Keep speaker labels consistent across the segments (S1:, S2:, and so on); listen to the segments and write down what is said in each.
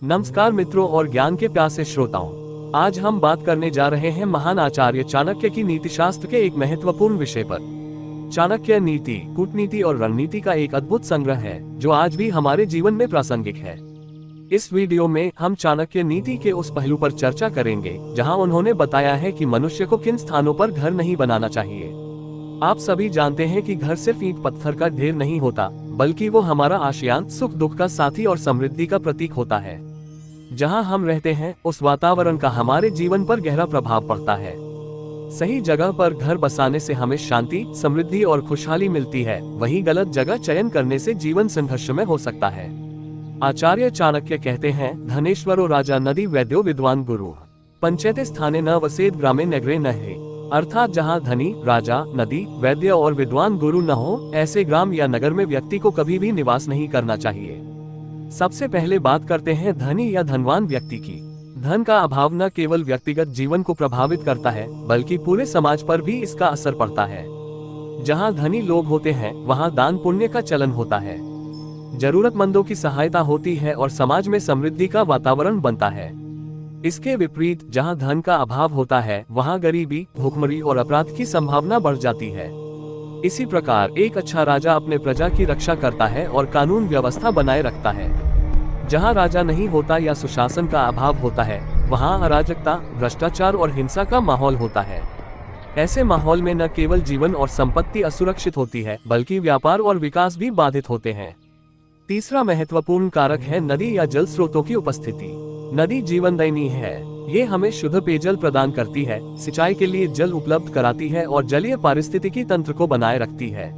S1: नमस्कार मित्रों और ज्ञान के प्यासे श्रोताओं, आज हम बात करने जा रहे हैं महान आचार्य चाणक्य की नीतिशास्त्र के एक महत्वपूर्ण विषय पर। चाणक्य नीति, कूटनीति और रणनीति का एक अद्भुत संग्रह है जो आज भी हमारे जीवन में प्रासंगिक है। इस वीडियो में हम चाणक्य नीति के उस पहलू पर चर्चा करेंगे जहां उन्होंने बताया है कि मनुष्य को किन स्थानों पर घर नहीं बनाना चाहिए। आप सभी जानते हैं कि घर सिर्फ ईंट पत्थर का ढेर नहीं होता, बल्कि वो हमारा आशियान, सुख दुख का साथी और समृद्धि का प्रतीक होता है। जहां हम रहते हैं उस वातावरण का हमारे जीवन पर गहरा प्रभाव पड़ता है। सही जगह पर घर बसाने से हमें शांति, समृद्धि और खुशहाली मिलती है, वहीं गलत जगह चयन करने से जीवन संघर्षमय हो सकता है। आचार्य चाणक्य कहते हैं, धनेश्वरो राजा नदी वैद्यो विद्वान गुरु पंचैते स्थाने न वसेद ग्रामे नगरे न है। अर्थात जहाँ धनी, राजा, नदी, वैद्य और विद्वान गुरु न हो, ऐसे ग्राम या नगर में व्यक्ति को कभी भी निवास नहीं करना चाहिए। सबसे पहले बात करते हैं धनी या धनवान व्यक्ति की। धन का अभाव न केवल व्यक्तिगत जीवन को प्रभावित करता है, बल्कि पूरे समाज पर भी इसका असर पड़ता है। जहाँ धनी लोग होते हैं वहाँ दान पुण्य का चलन होता है, जरूरतमंदों की सहायता होती है और समाज में समृद्धि का वातावरण बनता है। इसके विपरीत जहाँ धन का अभाव होता है वहाँ गरीबी, भूखमरी और अपराध की संभावना बढ़ जाती है। इसी प्रकार एक अच्छा राजा अपने प्रजा की रक्षा करता है और कानून व्यवस्था बनाए रखता है। जहाँ राजा नहीं होता या सुशासन का अभाव होता है वहाँ अराजकता, भ्रष्टाचार और हिंसा का माहौल होता है। ऐसे माहौल में न केवल जीवन और संपत्ति असुरक्षित होती है, बल्कि व्यापार और विकास भी बाधित होते हैं। तीसरा महत्वपूर्ण कारक है नदी या जल स्रोतों की उपस्थिति। नदी जीवनदायिनी है। ये हमें शुद्ध पेयजल प्रदान करती है, सिंचाई के लिए जल उपलब्ध कराती है और जलीय पारिस्थितिकी तंत्र को बनाए रखती है।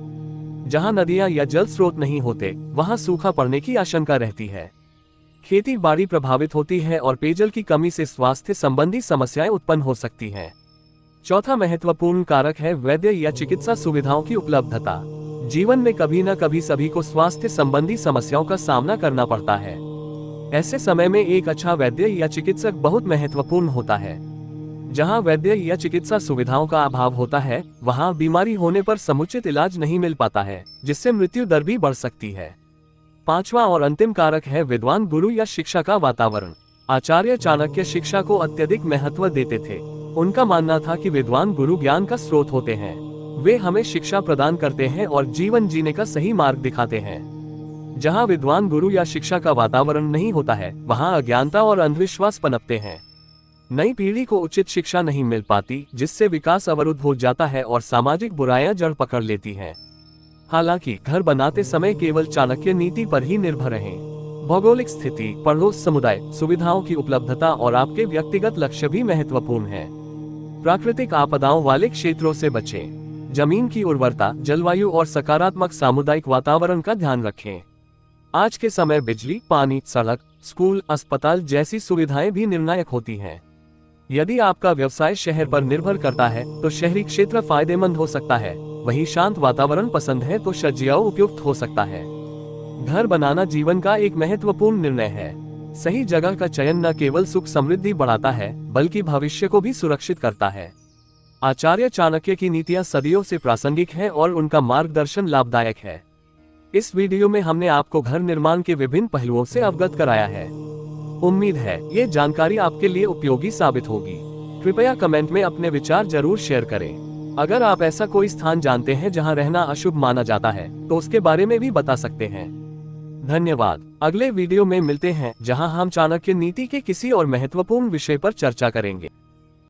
S1: जहाँ नदियाँ या जल स्रोत नहीं होते वहाँ सूखा पड़ने की आशंका रहती है, खेती बाड़ी प्रभावित होती है और पेयजल की कमी से स्वास्थ्य संबंधी समस्याएं उत्पन्न हो सकती हैं। चौथा महत्वपूर्ण कारक है वैद्य या चिकित्सा सुविधाओं की उपलब्धता। जीवन में कभी न कभी सभी को स्वास्थ्य संबंधी समस्याओं का सामना करना पड़ता है। ऐसे समय में एक अच्छा वैद्य या चिकित्सक बहुत महत्वपूर्ण होता है। जहां वैद्य या चिकित्सा सुविधाओं का अभाव होता है वहां बीमारी होने पर समुचित इलाज नहीं मिल पाता है, जिससे मृत्यु दर भी बढ़ सकती है। पांचवा और अंतिम कारक है विद्वान गुरु या शिक्षा का वातावरण। आचार्य चाणक्य शिक्षा को अत्यधिक महत्व देते थे। उनका मानना था कि विद्वान गुरु ज्ञान का स्रोत होते हैं। वे हमें शिक्षा प्रदान करते हैं और जीवन जीने का सही मार्ग दिखाते हैं। जहाँ विद्वान गुरु या शिक्षा का वातावरण नहीं होता है वहाँ अज्ञानता और अंधविश्वास पनपते हैं। नई पीढ़ी को उचित शिक्षा नहीं मिल पाती, जिससे विकास अवरुद्ध हो जाता है और सामाजिक बुराइयां जड़ पकड़ लेती हैं। हालांकि घर बनाते समय केवल चाणक्य नीति पर ही निर्भर रहें। भौगोलिक स्थिति, पड़ोस समुदाय, सुविधाओं की उपलब्धता और आपके व्यक्तिगत लक्ष्य भी महत्वपूर्ण है। प्राकृतिक आपदाओं वाले क्षेत्रों से बचें। जमीन की उर्वरता, जलवायु और सकारात्मक सामुदायिक वातावरण का ध्यान रखें। आज के समय बिजली, पानी, सड़क, स्कूल, अस्पताल जैसी सुविधाएं भी निर्णायक होती हैं। यदि आपका व्यवसाय शहर पर निर्भर करता है तो शहरी क्षेत्र फायदेमंद हो सकता है, वहीं शांत वातावरण पसंद है तो शज्जियाओं उपयुक्त हो सकता है। घर बनाना जीवन का एक महत्वपूर्ण निर्णय है। सही जगह का चयन न केवल सुख समृद्धि बढ़ाता है, बल्कि भविष्य को भी सुरक्षित करता है। आचार्य चाणक्य की नीतियां सदियों से प्रासंगिक हैं और उनका मार्गदर्शन लाभदायक है। इस वीडियो में हमने आपको घर निर्माण के विभिन्न पहलुओं से अवगत कराया है। उम्मीद है ये जानकारी आपके लिए उपयोगी साबित होगी। कृपया कमेंट में अपने विचार जरूर शेयर करें। अगर आप ऐसा कोई स्थान जानते हैं जहां रहना अशुभ माना जाता है तो उसके बारे में भी बता सकते हैं। धन्यवाद। अगले वीडियो में मिलते हैं जहां हम चाणक्य नीति के किसी और महत्वपूर्ण विषय पर चर्चा करेंगे।